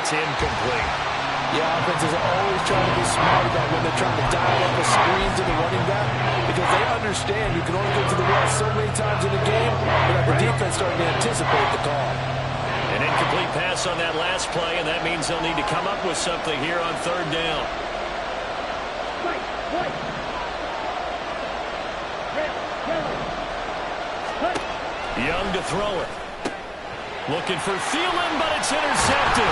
That's incomplete. Yeah, offenses are always trying to be smart about when they're trying to dial up a screen to the running back because they understand you can only get to the well so many times in a game without the defense starting to anticipate the call. An incomplete pass on that last play, and that means they'll need to come up with something here on third down. Young to throw it. Looking for Thielen, but it's intercepted.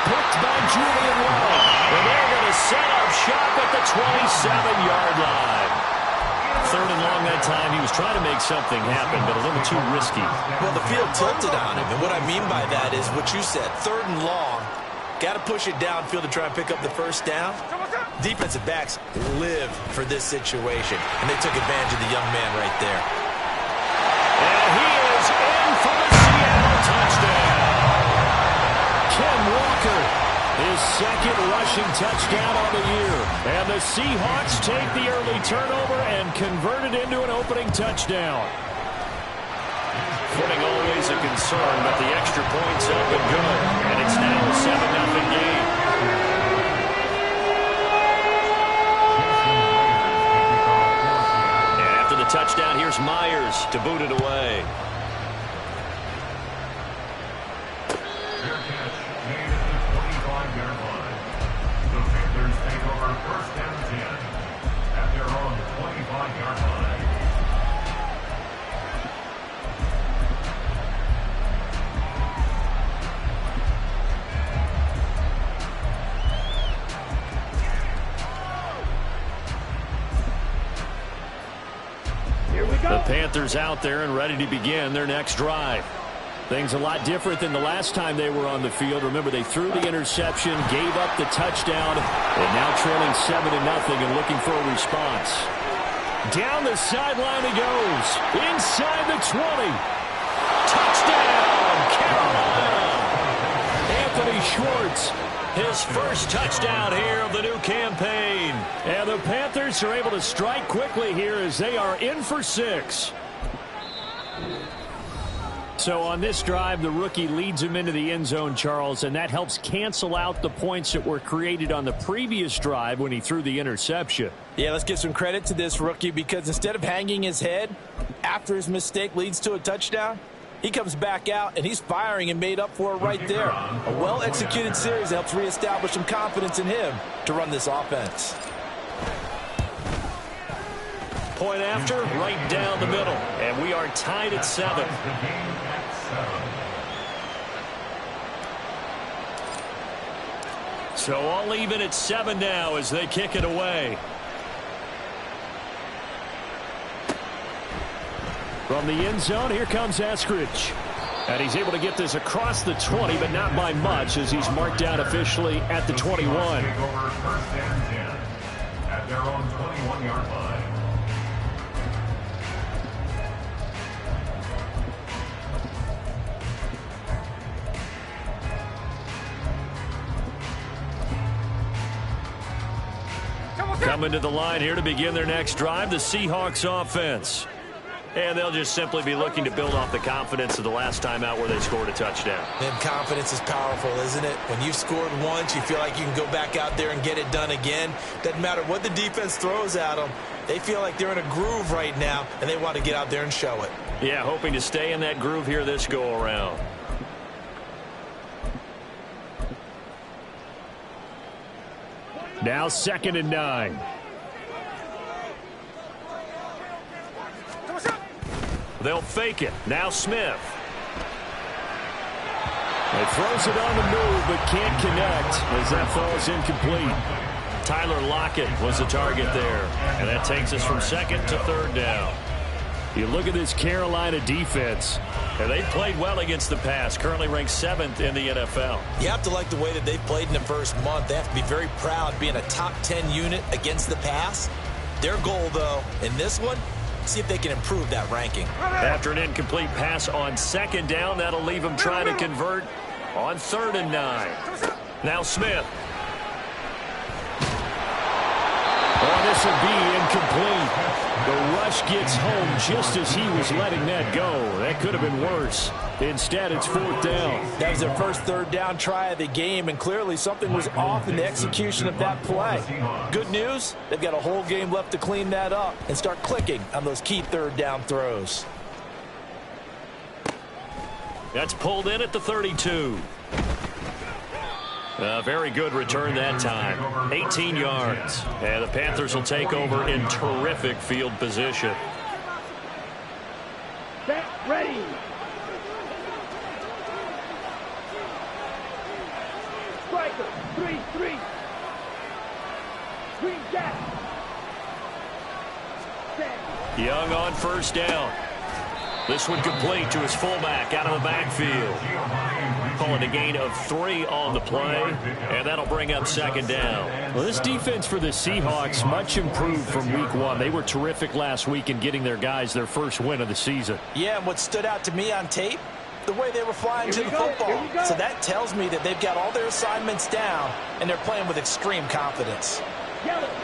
Picked by Julian Wall. And they're going to set up shop at the 27-yard line. Third and long that time. He was trying to make something happen, but a little too risky. Well, the field tilted on him, and what I mean by that is what you said, third and long. Got to push it downfield to try and pick up the first down. Defensive backs live for this situation, and they took advantage of the young man right there. And he is in for the Seattle touchdown. Ken Walker, his second rushing touchdown on the year. And the Seahawks take the early turnover and convert it into an opening touchdown. Footing always a concern, but the extra points up and good. And it's now a 7-0 game. And after the touchdown, here's Myers to boot it away. The Panthers out there and ready to begin their next drive. Things a lot different than the last time they were on the field. Remember, they threw the interception, gave up the touchdown, and now trailing 7-0 and looking for a response. Down the sideline he goes. Inside the 20. Touchdown, Carolina. Anthony Schwartz. His first touchdown here of the new campaign. And the Panthers are able to strike quickly here as they are in for 6. So on this drive, the rookie leads him into the end zone, Charles, and that helps cancel out the points that were created on the previous drive when he threw the interception. Yeah, let's give some credit to this rookie because instead of hanging his head after his mistake leads to a touchdown, he comes back out, and he's firing and made up for it right there. A well-executed series helps reestablish some confidence in him to run this offense. Point after, right down the middle. And we are tied at 7. So all even at 7 now as they kick it away. From the end zone, here comes Eskridge. And he's able to get this across the 20, but not by much as he's marked out officially at the 21. At their own 21-yard line. Coming to the line here to begin their next drive, the Seahawks offense. And they'll just simply be looking to build off the confidence of the last time out where they scored a touchdown. And confidence is powerful, isn't it? When you've scored once, you feel like you can go back out there and get it done again. Doesn't matter what the defense throws at them. They feel like they're in a groove right now, and they want to get out there and show it. Yeah, hoping to stay in that groove here this go-around. Now 2nd and 9. They'll fake it. Now Smith. He throws it on the move, but can't connect as that falls incomplete. Tyler Lockett was the target there. And that takes us from 2nd to 3rd down. You look at this Carolina defense, and they've played well against the pass, currently ranked 7th in the NFL. You have to like the way that they've played in the first month. They have to be very proud being a top 10 unit against the pass. Their goal, though, in this one, see if they can improve that ranking. After an incomplete pass on 2nd down, that'll leave them trying to convert on 3rd and 9. Now Smith. Oh, this will be incomplete. The rush gets home just as he was letting that go. That could have been worse. Instead, it's 4th down. That was their first 3rd down try of the game, and clearly something was off in the execution of that play. Good news, they've got a whole game left to clean that up and start clicking on those key 3rd down throws. That's pulled in at the 32. A very good return that time. 18 yards. And the Panthers will take over in terrific field position. Set, ready. Striker, 3-3. Green jack. Set. Young on 1st down. This one complete to his fullback out of the backfield. Calling a gain of 3 on the play, and that'll bring up 2nd down. Well, this defense for the Seahawks much improved from week 1. They were terrific last week in getting their guys their first win of the season. Yeah, and what stood out to me on tape, the way they were flying to the football. So that tells me that they've got all their assignments down, and they're playing with extreme confidence.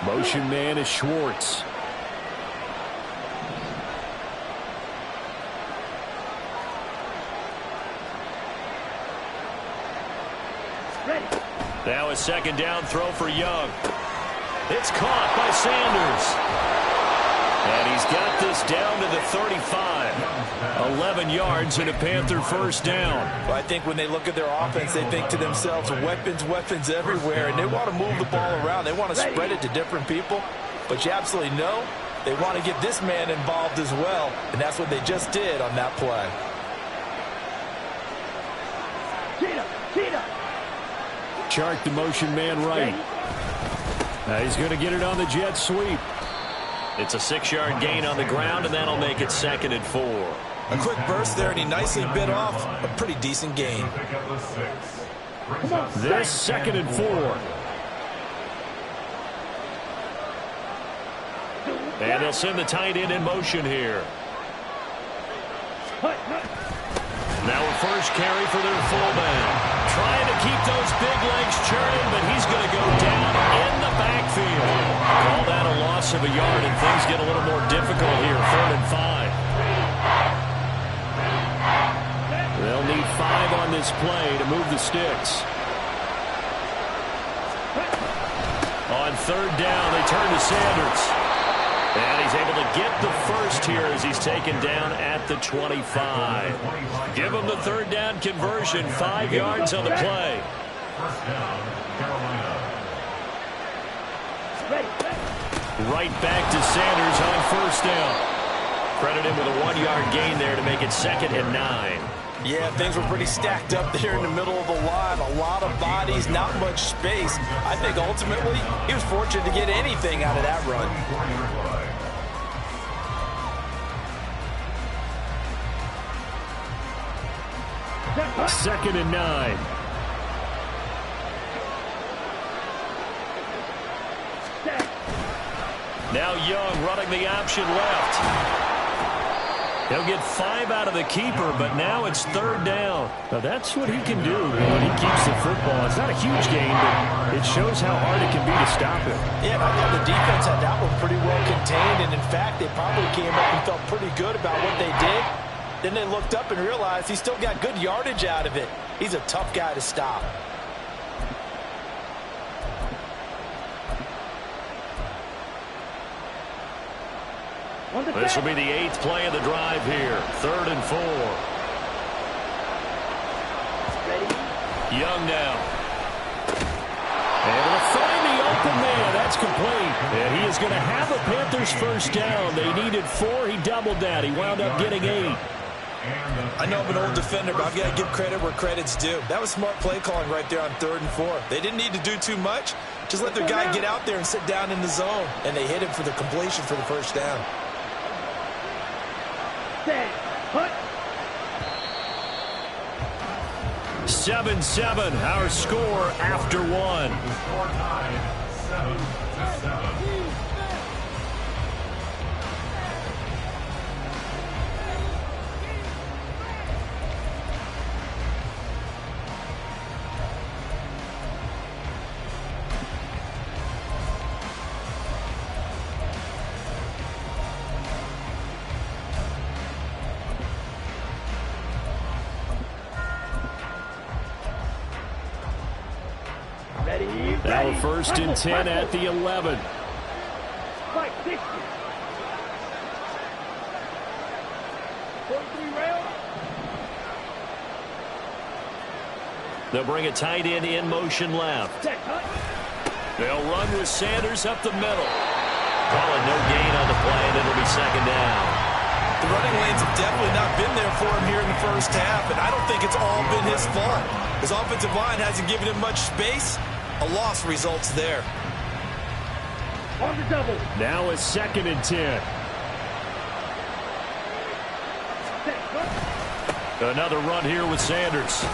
Motion man is Schwartz. Now a 2nd down throw for Young. It's caught by Sanders. And he's got this down to the 35. 11 yards and a Panther 1st down. Well, I think when they look at their offense, they think to themselves, weapons, weapons everywhere. And they want to move the ball around. They want to spread it to different people. But you absolutely know they want to get this man involved as well. And that's what they just did on that play. Chart the motion man right. He's going to get it on the jet sweep. It's a 6-yard gain on the ground, and that'll make it 2nd and 4. A quick burst there, and he nicely bit off a pretty decent gain. This 2nd and 4. And they'll send the tight end in motion here. Now a first carry for their fullback. Trying to keep those big legs churning, but he's going to go down in the backfield. Call that a loss of a yard, and things get a little more difficult here. 3rd and 5. They'll need 5 on this play to move the sticks. On 3rd down, they turn to Sanders. And he's able to get the first here as he's taken down at the 25. Give him the 3rd down conversion. 5 yards on the play. Right back to Sanders on 1st down. Credit him with a 1-yard gain there to make it 2nd and 9. Yeah, things were pretty stacked up there in the middle of the line. A lot of bodies, not much space. I think ultimately he was fortunate to get anything out of that run. 2nd and 9. Now Young running the option left. He'll get 5 out of the keeper, but now it's 3rd down. Now that's what he can do when he keeps the football. It's not a huge gain, but it shows how hard it can be to stop him. Yeah, I thought the defense had that one pretty well contained, and in fact, they probably came up and felt pretty good about what they did. Then they looked up and realized he still got good yardage out of it. He's a tough guy to stop. This will be the 8th play of the drive here. 3rd and 4. Young now. Able to find the open man. That's complete. And he is going to have a Panthers 1st down. They needed 4. He doubled that. He wound up getting 8. I know I'm an old defender, but I've got to give credit where credit's due. That was smart play calling right there on 3rd and 4. They didn't need to do too much. Just let their guy get out there and sit down in the zone. And they hit him for the completion for the 1st down. 7-7, our score after 1. Score tied 7-7. Now a 1st and 10 at the 11. Strike 60. 43 rail. They'll bring a tight end in motion left. Check, huh? They'll run with Sanders up the middle. Calling no gain on the play, and it'll be 2nd down. The running lanes have definitely not been there for him here in the first half, and I don't think it's all been his fault. His offensive line hasn't given him much space. A loss results there. On the double. Now a 2nd and 10. Check, huh? Another run here with Sanders.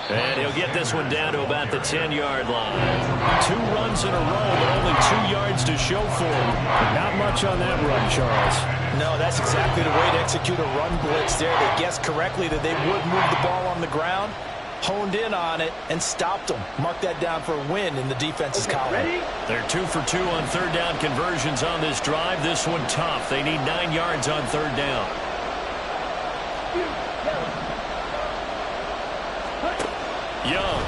And he'll get this one down to about the 10-yard line. 2 runs in a row, but only 2 yards to show for him. Not much on that run, Charles. No, that's exactly the way to execute a run blitz there. They guessed correctly that they would move the ball on the ground, honed in on it, and stopped them. Mark that down for a win in the defense's column. Ready? They're 2 for 2 on 3rd down conversions on this drive. This one tough. They need 9 yards on 3rd down. Young.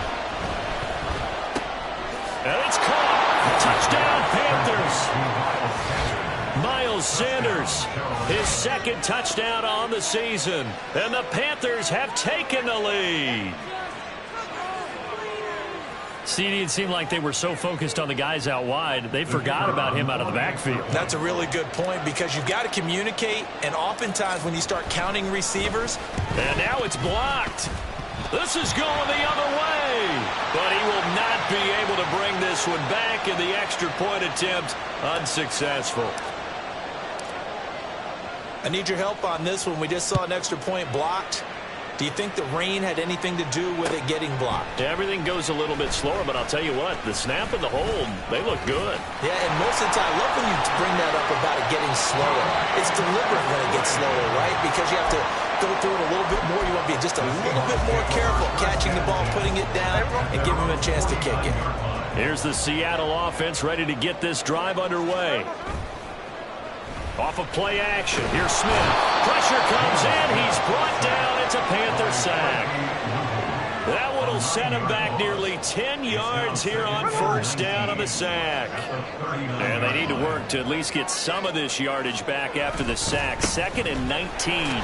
And it's caught. Touchdown, Panthers. Miles Sanders, his 2nd touchdown on the season. And the Panthers have taken the lead. CD, it seemed like they were so focused on the guys out wide, they forgot about him out of the backfield. That's a really good point because you've got to communicate, and oftentimes when you start counting receivers. And now it's blocked. This is going the other way. But he will not be able to bring this one back, and the extra point attempt unsuccessful. I need your help on this one. We just saw an extra point blocked. Do you think the rain had anything to do with it getting blocked? Everything goes a little bit slower, but I'll tell you what, the snap and the hold, they look good. Yeah, and most of the time, I love when you bring that up about it getting slower. It's deliberate when it gets slower, right? Because you have to go through it a little bit more. You want to be just a little bit more careful catching the ball, putting it down, and giving him a chance to kick it. Here's the Seattle offense ready to get this drive underway. Off of play action. Here's Smith. Pressure comes in. He's brought down. It's a Panther sack. That one will set him back nearly 10 yards here on 1st down on the sack. And they need to work to at least get some of this yardage back after the sack. 2nd and 19.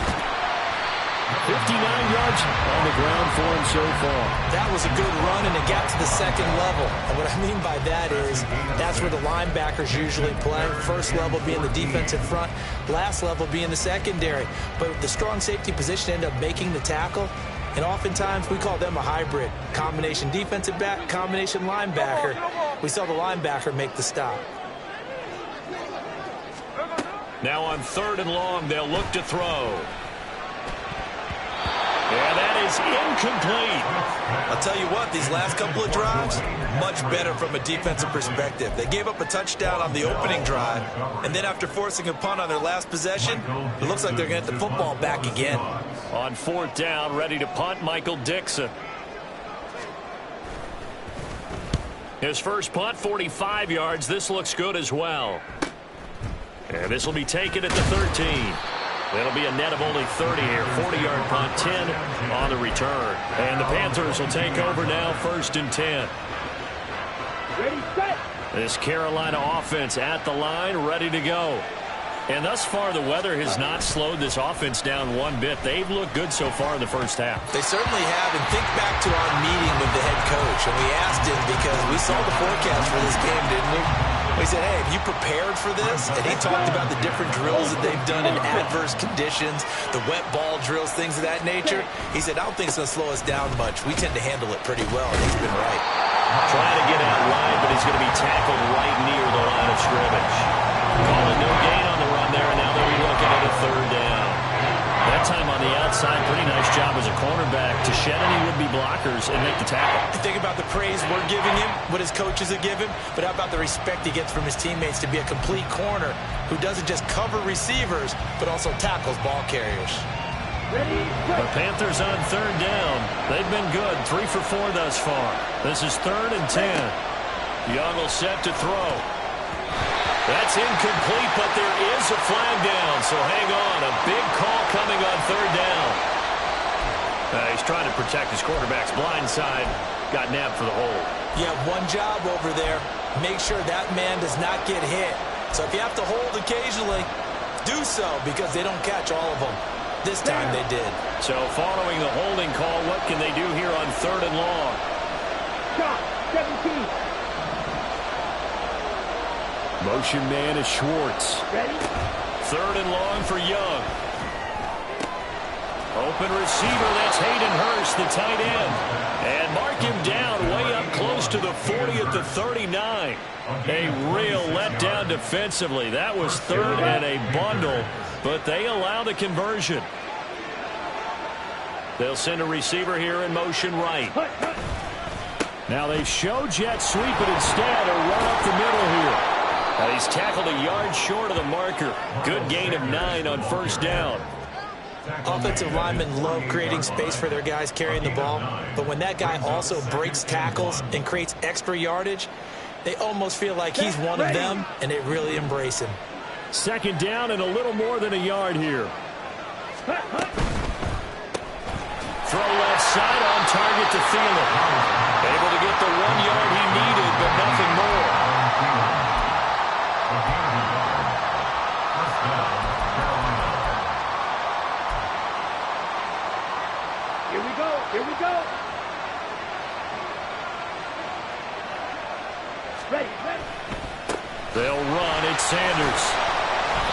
59 yards on the ground for him so far. That was a good run, and it got to the 2nd level. And what I mean by that is that's where the linebackers usually play. 1st level being the defensive front, last level being the secondary. But the strong safety position ended up making the tackle. And oftentimes we call them a hybrid. Combination defensive back, combination linebacker. We saw the linebacker make the stop. Now on 3rd and long, they'll look to throw. Yeah, that is incomplete. I'll tell you what, these last couple of drives, much better from a defensive perspective. They gave up a touchdown on the opening drive, and then after forcing a punt on their last possession, it looks like they're going to get the football back again. On 4th down, ready to punt, Michael Dixon. His first punt, 45 yards. This looks good as well. And this will be taken at the 13. It'll be a net of only 30 here. 40-yard punt, 10 on the return. And the Panthers will take over now, 1st and 10. Ready, set. This Carolina offense at the line, ready to go. And thus far, the weather has not slowed this offense down one bit. They've looked good so far in the first half. They certainly have. And think back to our meeting with the head coach. And we asked him because we saw the forecast for this game, didn't we? We said, hey, have you prepared for this? And he talked about the different drills that they've done in adverse conditions, the wet ball drills, things of that nature. He said, I don't think it's going to slow us down much. We tend to handle it pretty well, and he's been right. Trying to get out wide, but he's going to be tackled right near the line of scrimmage. Calling no gain on the run there, and now they'll be looking at a 3rd down. That time on the outside, pretty nice job as a cornerback to shed any would-be blockers and make the tackle. Think about the praise we're giving him, what his coaches have given, but how about the respect he gets from his teammates to be a complete corner who doesn't just cover receivers, but also tackles ball carriers. Ready, The Panthers on 3rd down. They've been good, 3 for 4 thus far. This is 3rd and 10. Young will set to throw. That's incomplete, but there is a flag down, so hang on. A big call coming on 3rd down. He's trying to protect his quarterback's blind side. Got nabbed for the hold. You have one job over there. Make sure that man does not get hit. So if you have to hold occasionally, do so because they don't catch all of them. This time they did. So following the holding call, what can they do here on 3rd and long? Shot, 17. Motion man is Schwartz. Ready? 3rd and long for Young. Open receiver, that's Hayden Hurst, the tight end. And mark him down way up close to the 40 at the 39. A real letdown defensively. That was 3rd and a bundle, but they allow the conversion. They'll send a receiver here in motion right. Now they show jet sweep, but instead a run up the middle here. He's tackled a yard short of the marker. Good gain of 9 on 1st down. Offensive linemen love creating space for their guys carrying the ball, but when that guy also breaks tackles and creates extra yardage, they almost feel like he's one of them, and they really embrace him. 2nd down and a little more than a yard here. Throw left side on target to Thielen. Able to get the 1 yard he needed, but nothing more. Here we go. Ready. They'll run. It's Sanders.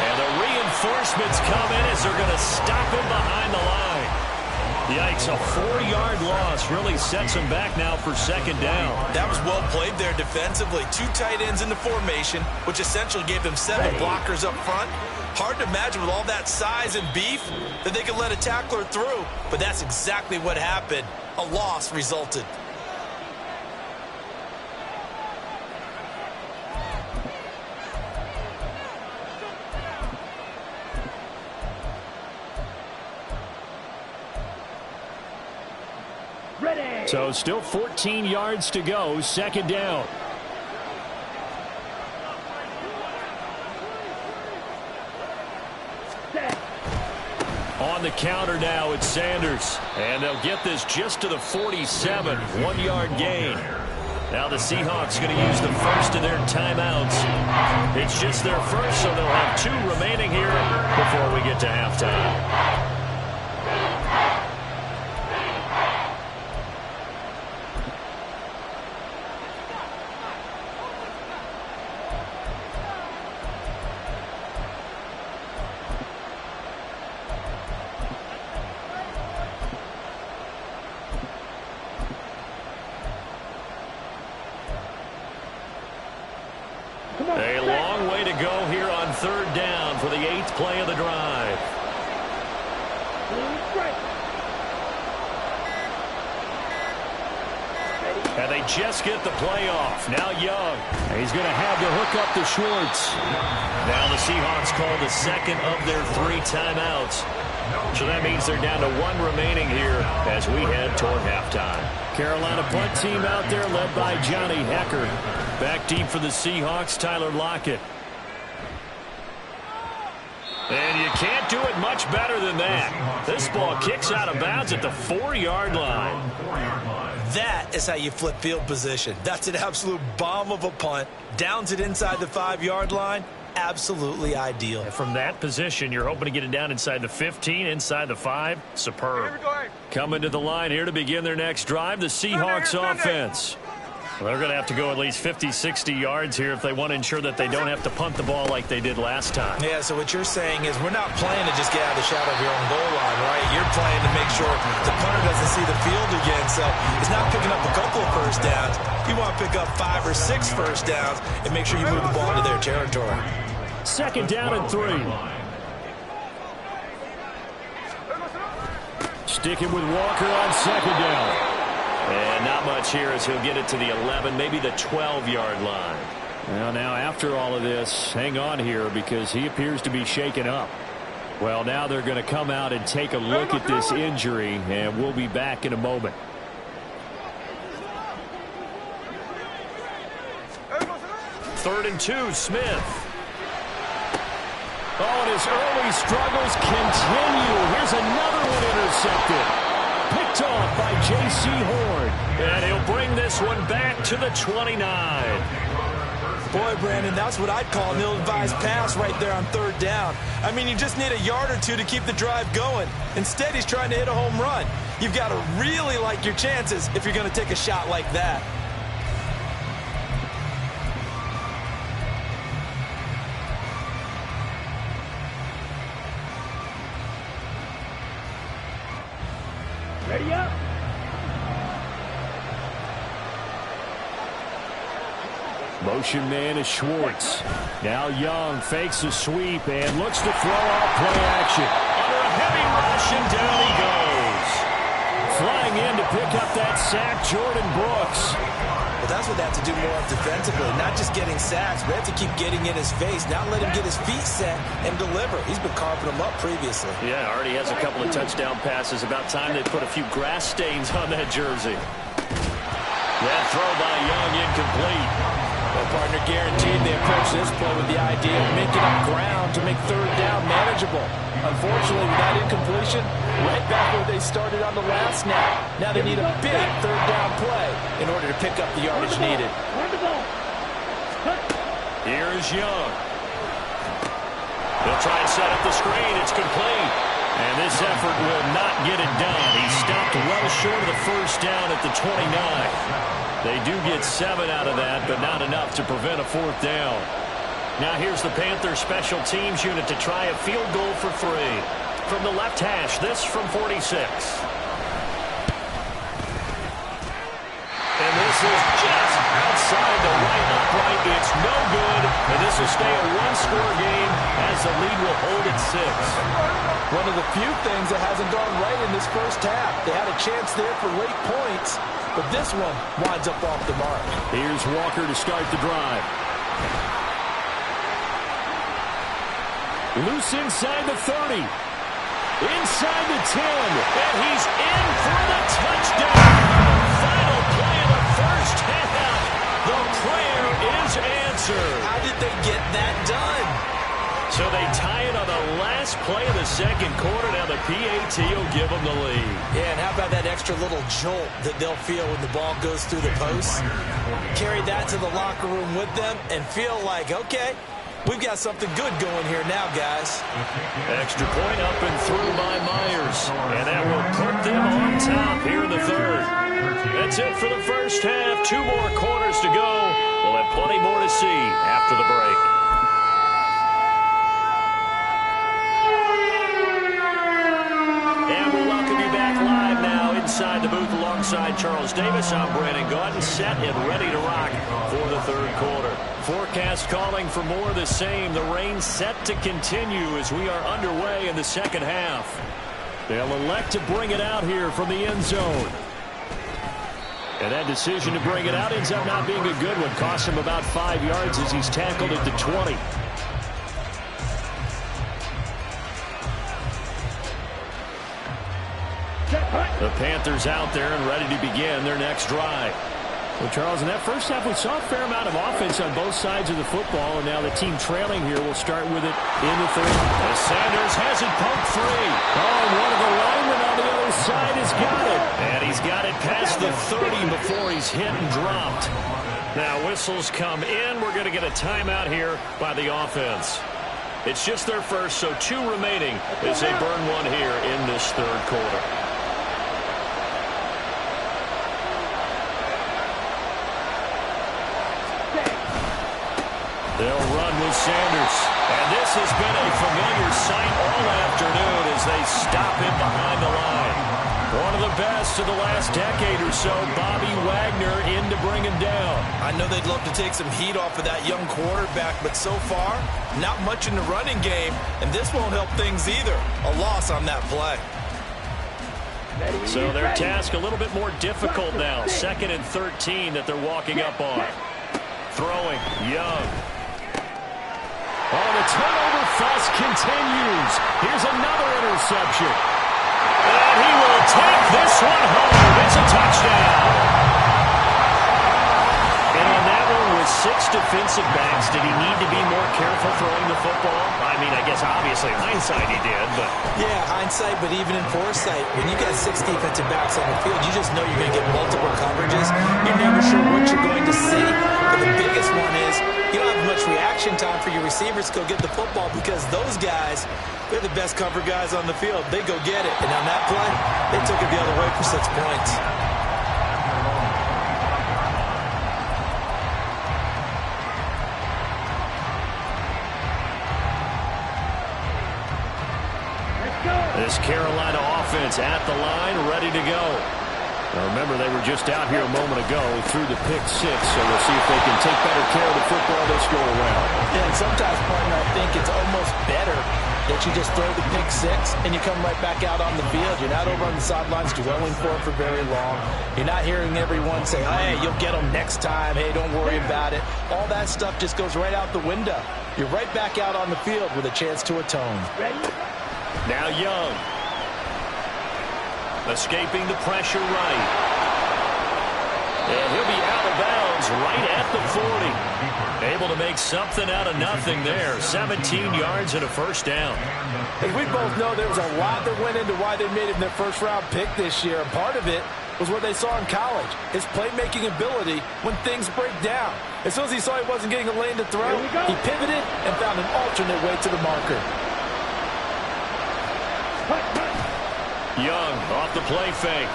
And the reinforcements come in as they're going to stop him behind the line. Yikes, a 4-yard loss really sets him back now for 2nd down. That was well played there defensively. 2 tight ends in the formation, which essentially gave them 7 blockers up front. Hard to imagine with all that size and beef that they could let a tackler through, but that's exactly what happened. A loss resulted. Ready. So still 14 yards to go, 2nd down. On the counter now, it's Sanders. And they'll get this just to the 47, 1-yard gain. Now the Seahawks going to use the first of their timeouts. It's just their first, so they'll have 2 remaining here before we get to halftime. A long way to go here on 3rd down for the 8th play of the drive. And they just get the play off. Now Young. He's going to have to hook up to Schwartz. Now the Seahawks call the 2nd of their 3 timeouts. So that means they're down to 1 remaining here as we head toward halftime. Carolina punt team out there led by Johnny Hecker. Back deep for the Seahawks, Tyler Lockett. And you can't do it much better than that. This ball kicks out of bounds at the 4-yard line. That is how you flip field position. That's an absolute bomb of a punt. Downs it inside the 5-yard line. Absolutely ideal. And from that position, you're hoping to get it down inside the 15, inside the 5. Superb. Coming to the line here to begin their next drive, the Seahawks offense. Well, they're going to have to go at least 50, 60 yards here if they want to ensure that they don't have to punt the ball like they did last time. Yeah, so what you're saying is we're not playing to just get out of the shadow of your own goal line, right? You're playing to make sure the punter doesn't see the field again. So it's not picking up a couple of first downs. You want to pick up 5 or 6 first downs and make sure you move the ball into their territory. 2nd down and 3. Sticking with Walker on 2nd down. And not much here as he'll get it to the 11, maybe the 12-yard line. Well, now after all of this, hang on here because he appears to be shaken up. Well, now they're going to come out and take a look at this injury, and we'll be back in a moment. Third and 2, Smith. Oh, and his early struggles continue. Here's another one intercepted. Picked picked off by J.C. Horn. And he'll bring this one back to the 29. Boy, Brandon, that's what I'd call an ill-advised pass right there on third down. I mean, you just need a yard or two to keep the drive going. Instead, he's trying to hit a home run. You've got to really like your chances if you're going to take a shot like that. Ready up. Motion man is Schwartz. Now Young fakes a sweep and looks to throw out play action. Under a heavy rush, and down he goes. Flying in to pick up that sack, Jordan Brooks. Well, that's what they have to do more of defensively. Not just getting sacks, but they have to keep getting in his face. Not let him get his feet set and deliver. He's been carving them up previously. Yeah, already has a couple of touchdown passes. About time they put a few grass stains on that jersey. That throw by Young incomplete. Well, partner, guaranteed they approach this play with the idea of making up ground to make third down manageable. Unfortunately, with that incompletion, right back where they started on the last snap. Now they need a big third down play in order to pick up the yardage needed. Here is Young. He'll try and set up the screen. It's complete. And this effort will not get it done. He stopped well short of the first down at the 29. They do get 7 out of that, but not enough to prevent a fourth down. Now here's the Panthers special teams unit to try a field goal for 3. From the left hash, this from 46. And this is just outside the right upright. It's no good, and this will stay a one-score game as the lead will hold at 6. One of the few things that hasn't gone right in this first half. They had a chance there for late points, but this one winds up off the mark. Here's Walker to start the drive. Loose inside the 30. Inside the 10. And he's in for the touchdown. Final play of the first half. The prayer is answered. How did they get that done? So they tie it on the last play of the second quarter. Now the PAT will give them the lead. Yeah, and how about that extra little jolt that they'll feel when the ball goes through the posts? Carry that to the locker room with them and feel like, okay, we've got something good going here now, guys. Extra point up and through by Myers. And that will put them on top here in the third. That's it for the first half. 2 more quarters to go. We'll have plenty more to see after the break. And we'll welcome you back live now inside the booth alongside Charles Davis. I'm Brandon Gaudin, set and ready to rock for the third quarter. Forecast calling for more of the same. The rain set to continue as we are underway in the second half. They'll elect to bring it out here from the end zone. And that decision to bring it out ends up not being a good one. Costs him about 5 yards as he's tackled at the 20. The Panthers out there and ready to begin their next drive. Well, Charles, in that first half, we saw a fair amount of offense on both sides of the football, and now the team trailing here will start with it in the third. As Sanders has it pumped free. Oh, and one of the linemen on the other side has got it. And he's got it past the 30 before he's hit and dropped. Now whistles come in. We're going to get a timeout here by the offense. It's just their first, so 2 remaining as they burn one here in this third quarter. They'll run with Sanders. And this has been a familiar sight all afternoon as they stop him behind the line. One of the best of the last decade or so, Bobby Wagner in to bring him down. I know they'd love to take some heat off of that young quarterback, but so far, not much in the running game, and this won't help things either. A loss on that play. So their task a little bit more difficult now. 2nd and 13 that they're walking up on. Throwing, Young. Oh, the turnover fuss continues. Here's another interception. And he will take this one home. It's a touchdown. And on that one with 6 defensive defensive backs, did he need to be more careful throwing the football? I mean, I guess obviously in hindsight he did, but... Yeah, hindsight, but even in foresight, when you got 6 defensive backs on the field, you just know you're going to get multiple coverages. You're never sure what you're going to see. But the biggest one is you don't have much reaction time for your receivers to go get the football because those guys, they're the best cover guys on the field. They go get it. And on that play, they took it the other way for 6 points. This Carolina offense at the line, ready to go. Now remember, they were just out here a moment ago through the pick 6, so we'll see if they can take better care of the football this go around. Yeah, and sometimes, partner, I think it's almost better that you just throw the pick 6 and you come right back out on the field. You're not over on the sidelines dwelling for it for very long. You're not hearing everyone say, hey, you'll get them next time. Hey, don't worry about it. All that stuff just goes right out the window. You're right back out on the field with a chance to atone. Now Young. Escaping the pressure right. And he'll be out of bounds right at the 40. Able to make something out of nothing there. 17 yards and a first down. As we both know, there was a lot that went into why they made him their first-round pick this year. And part of it was what they saw in college, his playmaking ability when things break down. As soon as he saw he wasn't getting a lane to throw, he pivoted and found an alternate way to the marker. Young off the play fake.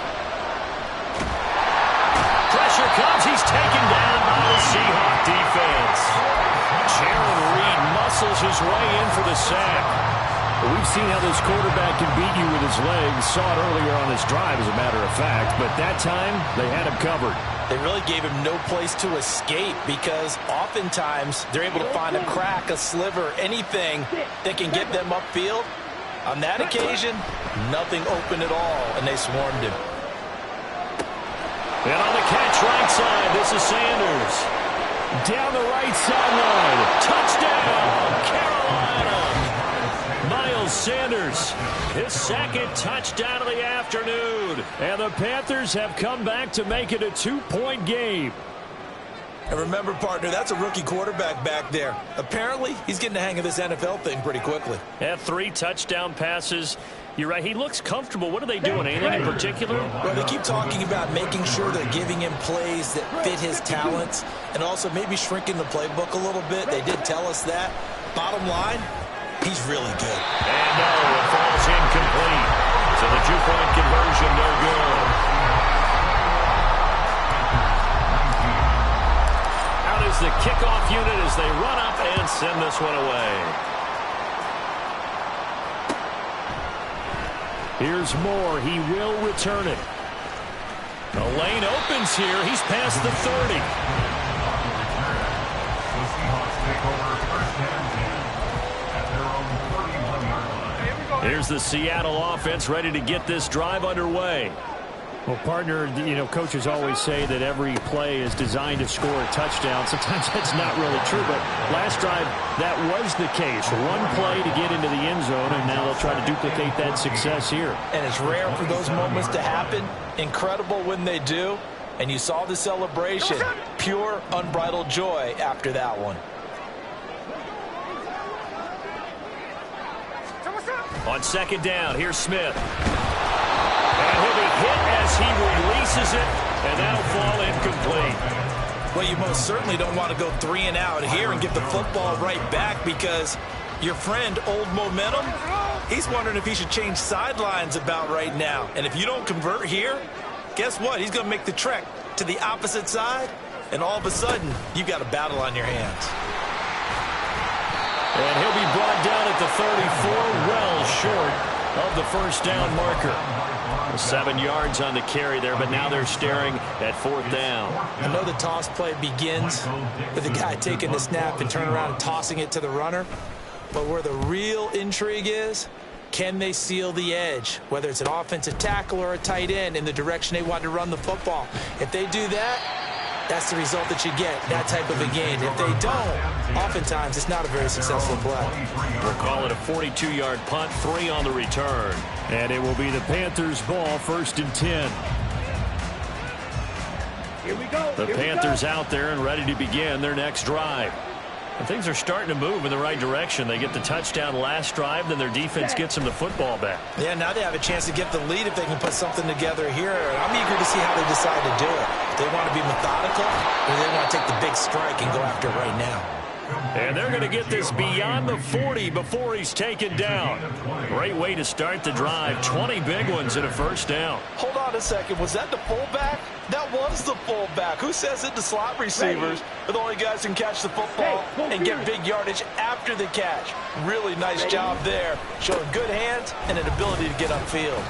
Pressure comes. He's taken down by the Seahawks defense. Jaron Reed muscles his way in for the sack. We've seen how this quarterback can beat you with his legs. Saw it earlier on this drive, as a matter of fact. But that time, they had him covered. They really gave him no place to escape because oftentimes they're able to find a crack, a sliver, anything that can get them upfield. On that occasion, nothing open at all, and they swarmed him. And on the catch right side, this is Sanders. Down the right sideline. Touchdown, Carolina. Miles Sanders, his second touchdown of the afternoon. And the Panthers have come back to make it a 2-point game. And remember, partner, that's a rookie quarterback back there. Apparently, he's getting the hang of this NFL thing pretty quickly. Had 3 touchdown passes. You're right, he looks comfortable. What are they doing? Anything in particular? Well, they keep talking about making sure they're giving him plays that fit his talents and also maybe shrinking the playbook a little bit. They did tell us that. Bottom line, he's really good. And no, it falls incomplete. So the 2-point conversion, no good. Is the kickoff unit as they run up and send this one away. Here's Moore. He will return it. The lane opens here. He's past the 30. The Seahawks take over first and 10 at their own 31-yard line. Here's the Seattle offense ready to get this drive underway. Well, partner, coaches always say that every play is designed to score a touchdown. Sometimes that's not really true, but last drive, that was the case. One play to get into the end zone, and now they'll try to duplicate that success here. And it's rare for those moments to happen. Incredible when they do. And you saw the celebration. Pure, unbridled joy after that one. On second down, here's Smith. And he'll be hit as he releases it, and that'll fall incomplete. Well, you most certainly don't want to go 3 and out here and get the football right back because your friend, Old Momentum, he's wondering if he should change sidelines about right now. And if you don't convert here, guess what? He's going to make the trek to the opposite side, and all of a sudden, you've got a battle on your hands. And he'll be brought down at the 34, well short of the first down marker. 7 yards on the carry there, but now they're staring at 4th down. I know the toss play begins with the guy taking the snap and turning around and tossing it to the runner. But where the real intrigue is, can they seal the edge, whether it's an offensive tackle or a tight end, in the direction they want to run the football? If they do that, that's the result that you get, that type of a game. If they don't, oftentimes it's not a very successful play. We'll call it a 42-yard punt, 3 on the return. And it will be the Panthers' ball, 1st and 10. Here we go. The Panthers out there and ready to begin their next drive. And things are starting to move in the right direction. They get the touchdown last drive, then their defense gets them the football back. Yeah, now they have a chance to get the lead if they can put something together here. I'm eager to see how they decide to do it. They want to be methodical, or they want to take the big strike and go after it right now. And they're going to get this beyond the 40 before he's taken down. Great way to start the drive. 20 big ones and a first down. Hold on a second. Was that the fullback? That was the fullback. Who says it? The slot receivers are the only guys who can catch the football and get big yardage after the catch. Really nice job there. Showing good hands and an ability to get upfield.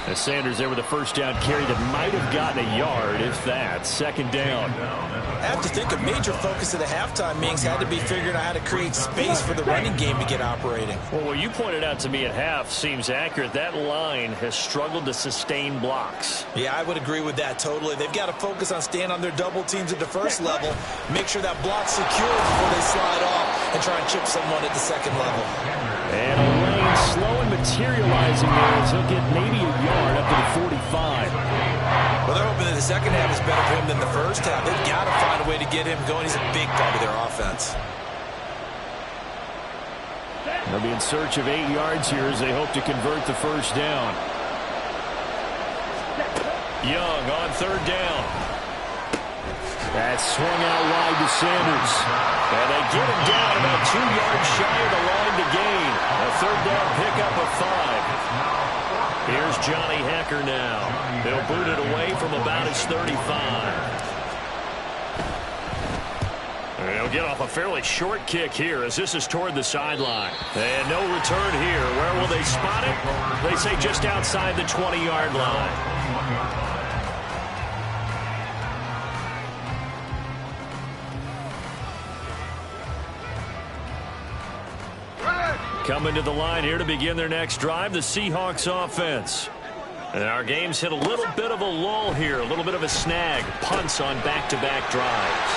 As Sanders there with a first down carry that might have gotten a yard, if that. Second down. I have to think a major focus of the halftime meetings had to be figuring out how to create space for the running game to get operating. Well, what you pointed out to me at half seems accurate. That line has struggled to sustain blocks. Yeah, I would agree with that totally. They've got to focus on staying on their double teams at the first level, make sure that block's secure before they slide off and try and chip someone at the second level. And a lane slow and materializing there as he'll get maybe a yard up to the 45. Well, they're hoping that the second half is better for him than the first half. They've got to find a way to get him going. He's a big part of their offense. They'll be in search of 8 yards here as they hope to convert the first down. Young on third down. That's swung out wide to Sanders. And they get him down about 2 yards shy of the line to gain. A third down pickup of 5. Here's Johnny Hecker now. He'll boot it away from about his 35. And he'll get off a fairly short kick here as this is toward the sideline. And no return here. Where will they spot it? They say just outside the 20-yard line. Coming to the line here to begin their next drive, the Seahawks offense. And our game's hit a little bit of a lull here, a little bit of a snag. Punts on back-to-back drives.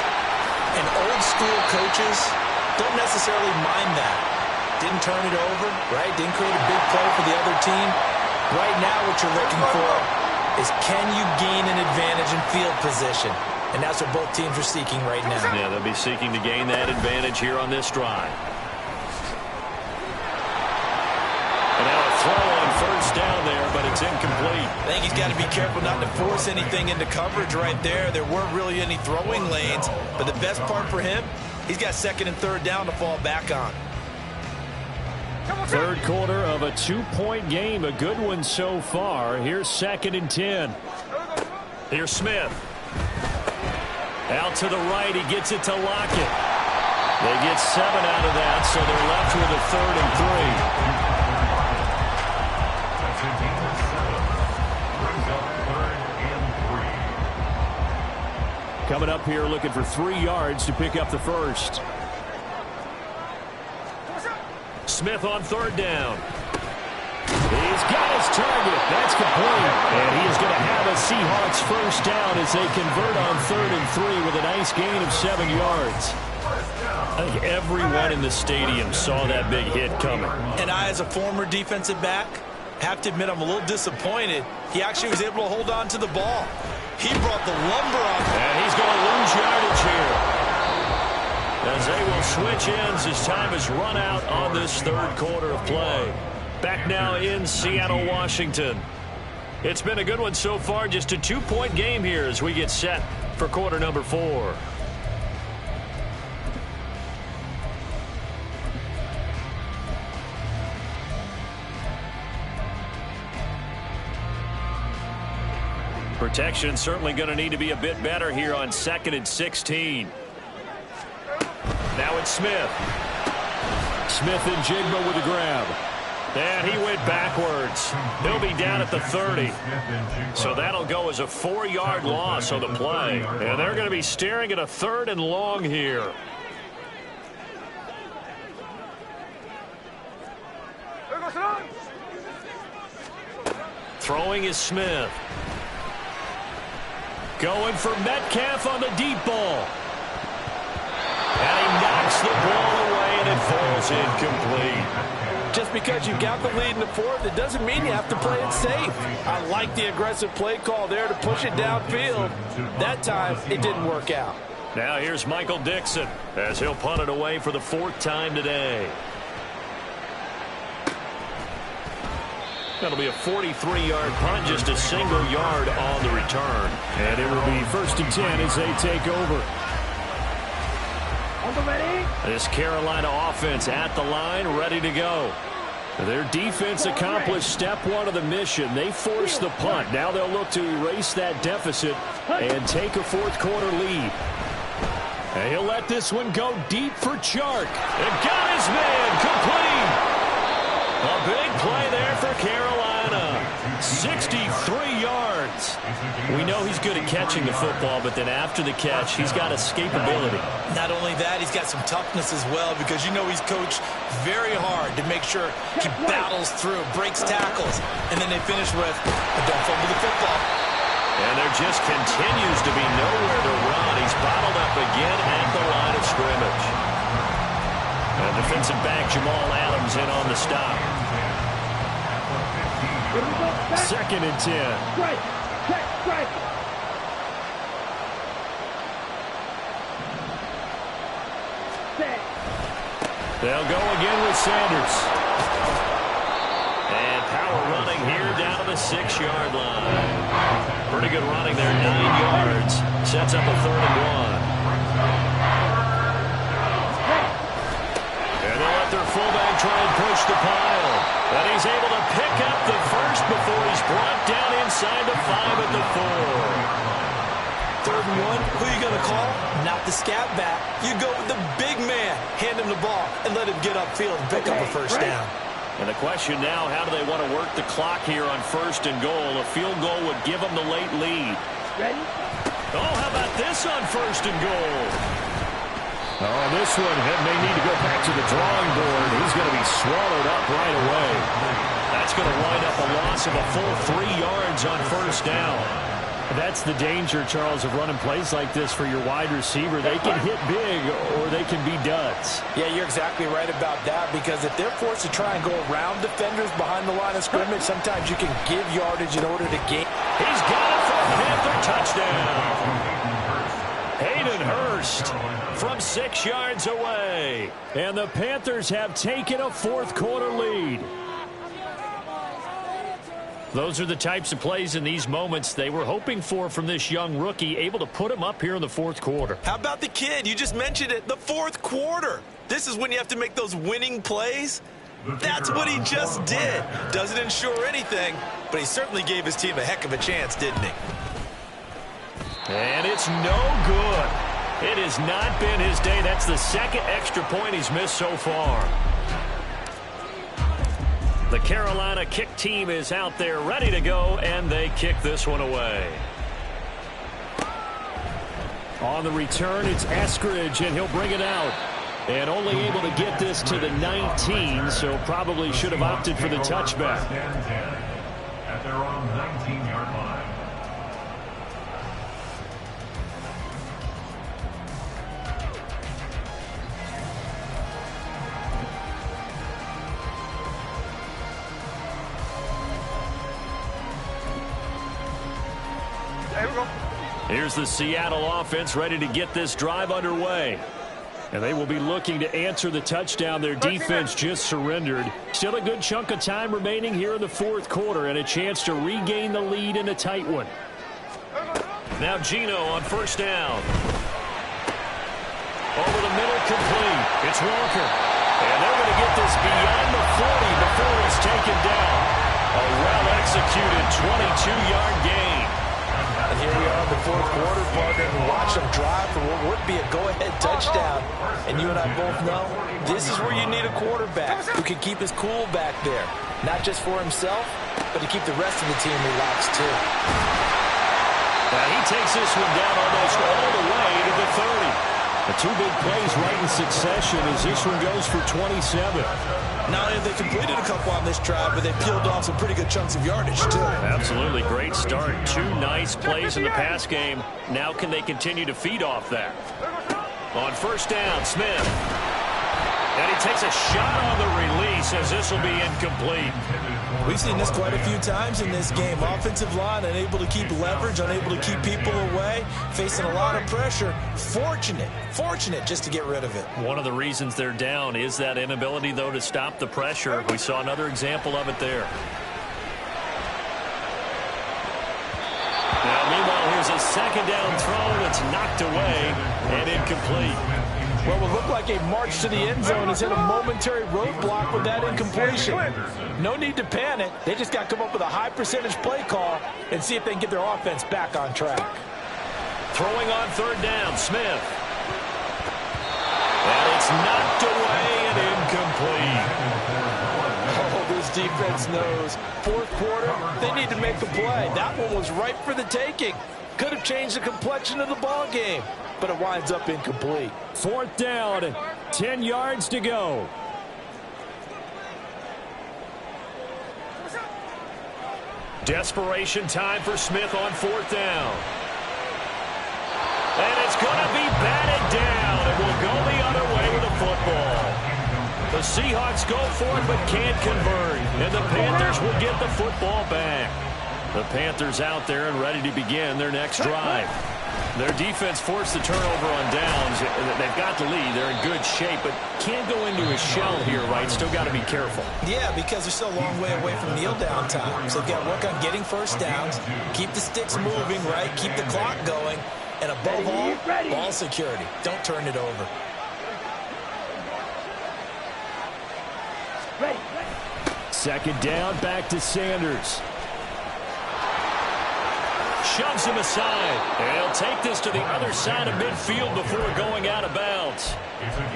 And old-school coaches don't necessarily mind that. Didn't turn it over, right? Didn't create a big play for the other team. Right now what you're looking for is can you gain an advantage in field position? And that's what both teams are seeking right now. Yeah, they'll be seeking to gain that advantage here on this drive. Throw on first down there, but it's incomplete. I think he's got to be careful not to force anything into coverage right there. There weren't really any throwing lanes, but the best part for him, he's got second and third down to fall back on. Third quarter of a 2-point game, a good one so far. Here's second and 10. Here's Smith. Out to the right, he gets it to Lockett. They get 7 out of that, so they're left with a third and 3. Coming up here looking for 3 yards to pick up the first. Smith on third down. He's got his target. That's complete. And he is going to have a Seahawks first down as they convert on third and 3 with a nice gain of 7 yards. I think everyone in the stadium saw that big hit coming. And I, as a former defensive back, have to admit I'm a little disappointed. He actually was able to hold on to the ball. He brought the lumber on. And he's going to lose yardage here. As they will switch ends as time has run out on this third quarter of play. Back now in Seattle, Washington. It's been a good one so far. Just a 2-point game here as we get set for quarter number 4. Protection certainly going to need to be a bit better here on 2nd and 16. Now it's Smith. Smith and Jigba with a grab. And he went backwards. He'll be down at the 30. So that'll go as a 4-yard loss on the play. And they're going to be staring at a 3rd and long here. Throwing is Smith. Going for Metcalf on the deep ball. And he knocks the ball away, and it falls incomplete. Just because you've got the lead in the fourth, it doesn't mean you have to play it safe. I like the aggressive play call there to push it downfield. That time, it didn't work out. Now here's Michael Dixon as he'll punt it away for the fourth time today. That'll be a 43-yard punt, just a single yard on the return. And it will be 1st and 10 as they take over. This Carolina offense at the line, ready to go. Their defense accomplished step one of the mission. They forced the punt. Now they'll look to erase that deficit and take a fourth quarter lead. And he'll let this one go deep for Chark. And got his man complete. A big play there for Carolina. 63 yards. We know he's good at catching the football, but then after the catch, he's got escapability. Not only that, he's got some toughness as well, because you know he's coached very hard to make sure he battles through, breaks tackles, and then they finish with, don't fumble the football. And there just continues to be nowhere to run. He's bottled up again at the line of scrimmage. And defensive back Jamal Adams in on the stop. 2nd and 10. Strike! Check, strike! Set. They'll go again with Sanders. And power running here down to the 6-yard line. Pretty good running there, 9 yards. Sets up a 3rd and 1. And they'll let their fullback try and push the pile. But he's able to pick up the first before he's brought down inside the 5 at the 4. 3rd and 1, who are you going to call? Not the scat back. You go with the big man. Hand him the ball and let him get upfield and pick up a first down. And the question now, how do they want to work the clock here on 1st and goal? A field goal would give them the late lead. Ready? Oh, how about this on 1st and goal? Oh, this one may need to go back to the drawing board. He's going to be swallowed up right away. That's going to wind up a loss of a full 3 yards on 1st down. That's the danger, Charles, of running plays like this for your wide receiver. They can hit big or they can be duds. Yeah, you're exactly right about that, because if they're forced to try and go around defenders behind the line of scrimmage, sometimes you can give yardage in order to gain. He's got it for a Panther touchdown. Hayden Hurst from 6 yards away. And the Panthers have taken a fourth quarter lead. Those are the types of plays in these moments they were hoping for from this young rookie, able to put him up here in the fourth quarter. How about the kid? You just mentioned it, the fourth quarter. This is when you have to make those winning plays. That's what he just did. Doesn't ensure anything, but he certainly gave his team a heck of a chance, didn't he? And it's no good. It has not been his day. That's the second extra point he's missed so far. The Carolina kick team is out there ready to go, and they kick this one away. On the return, it's Eskridge, and he'll bring it out. And only able to get this to the 19, so probably should have opted for the touchback. At their own 19-yard line. Here's the Seattle offense ready to get this drive underway. And they will be looking to answer the touchdown their defense just surrendered. Still a good chunk of time remaining here in the fourth quarter and a chance to regain the lead in a tight one. Now Geno on 1st down. Over the middle, complete. It's Walker. And they're going to get this beyond the 40 before it's taken down. A well-executed 22-yard gain. And here we are in the fourth quarter, partner, and watch them drive for what would be a go-ahead touchdown. And you and I both know this is where you need a quarterback who can keep his cool back there. Not just for himself, but to keep the rest of the team relaxed, too. Now he takes this one down almost all the way to the 30. The two big plays right in succession as this one goes for 27. Not only have they completed a couple on this drive, but they peeled off some pretty good chunks of yardage, too. Absolutely great start. Two nice plays in the pass game. Now can they continue to feed off that? On 1st down, Smith. And he takes a shot on the release as this will be incomplete. We've seen this quite a few times in this game. Offensive line unable to keep leverage, unable to keep people away, facing a lot of pressure. Fortunate just to get rid of it. One of the reasons they're down is that inability, though, to stop the pressure. We saw another example of it there. Now, meanwhile, here's a second down throw that's knocked away and incomplete. Well, it looked like a march to the end zone has hit a momentary roadblock with that incompletion. No need to panic. They just got to come up with a high percentage play call and see if they can get their offense back on track. Throwing on third down, Smith. And it's knocked away and incomplete. Oh, this defense knows. Fourth quarter, they need to make a play. That one was ripe for the taking. Could have changed the complexion of the ball game, but it winds up incomplete. Fourth down, 10 yards to go. Desperation time for Smith on fourth down. And it's going to be batted down. It will go the other way with the football. The Seahawks go for it but can't convert. And the Panthers will get the football back. The Panthers out there and ready to begin their next drive. Their defense forced the turnover on downs. They've got the lead. They're in good shape, but can't go into a shell here, right? Still got to be careful. Yeah, because they're still a long way away from kneel down time. So they've got to work on getting first downs, keep the sticks moving, right? Keep the clock going. And above all, ball security. Don't turn it over. Ready. Second down, back to Sanders. Shoves him aside. And he'll take this to the other side of midfield before going out of bounds.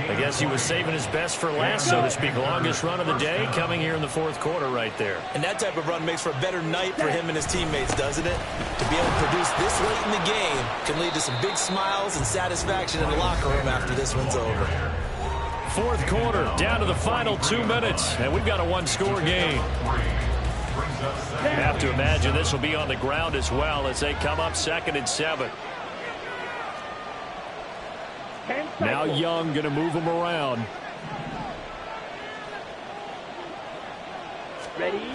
I guess he was saving his best for last, so to speak. Longest run of the day coming here in the fourth quarter right there. And that type of run makes for a better night for him and his teammates, doesn't it? To be able to produce this late in the game can lead to some big smiles and satisfaction in the locker room after this one's over. Fourth quarter, down to the final 2 minutes, and we've got a one-score game. Have to imagine this will be on the ground as well as they come up 2nd and 7. Now Young going to move them around. Ready.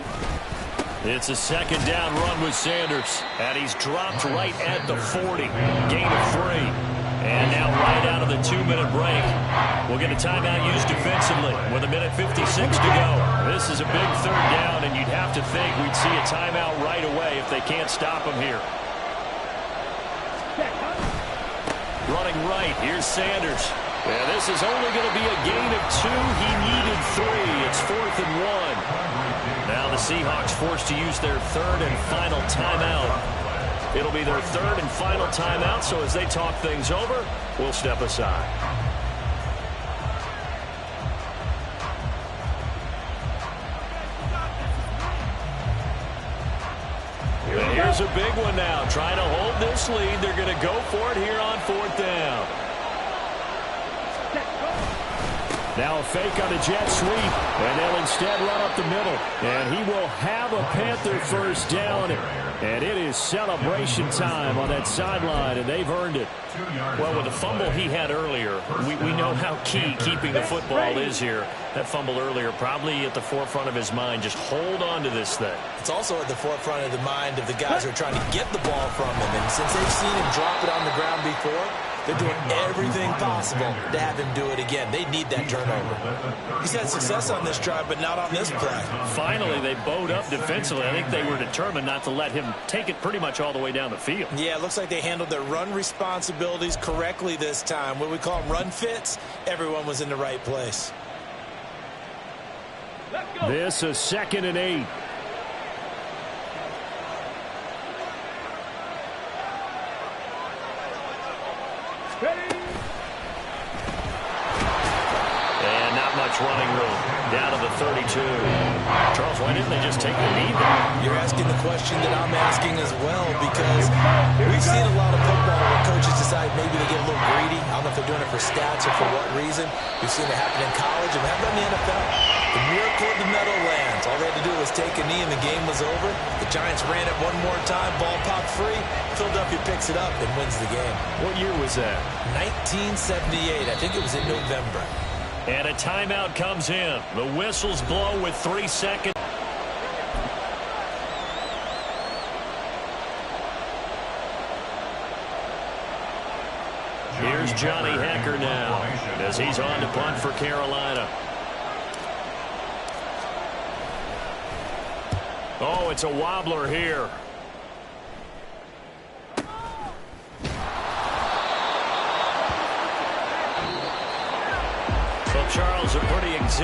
It's a second down run with Sanders, and he's dropped right at the 40. Gain of 3. And now right out of the 2-minute break, we'll get a timeout used defensively with 1:56 to go. This is a big third down, and you'd have to think we'd see a timeout right away if they can't stop him here. Running right, here's Sanders. And this is only going to be a gain of 2. He needed 3. It's 4th and 1. Now the Seahawks forced to use their third and final timeout. It'll be their third and final timeout, so as they talk things over, we'll step aside. And here's a big one now. Trying to hold this lead. They're going to go for it here on fourth down. Now a fake on a jet sweep, and they'll instead run up the middle. And he will have a Panther first down. And it is celebration time on that sideline, and they've earned it. Well, with the fumble he had earlier, we know how key keeping the football is here. That fumble earlier probably at the forefront of his mind. Just hold on to this thing. It's also at the forefront of the mind of the guys who are trying to get the ball from him. And since they've seen him drop it on the ground before, they're doing everything possible to have him do it again. They need that turnover. He's had success on this drive, but not on this play. Finally, they bowed up defensively. I think they were determined not to let him take it pretty much all the way down the field. Yeah, it looks like they handled their run responsibilities correctly this time. What we call run fits, everyone was in the right place. This is 2nd and 8. And not much running room. Down to the 32. Charles, why didn't they just take the lead there? You're asking the question that I'm asking as well, because we've seen a lot of football where coaches decide maybe they get a little greedy. I don't know if they're doing it for stats or for what reason. We've seen it happen in college and happen in the NFL. The miracle of the Meadowlands. All they had to do was take a knee and the game was over. The Giants ran it one more time. Ball popped free. Philadelphia picks it up and wins the game. What year was that? 1978. I think it was in November. And a timeout comes in. The whistles blow with 3 seconds. Here's Johnny Hecker now as he's on to punt for Carolina. Oh, it's a wobbler here. Well, Charles, a pretty exhilarating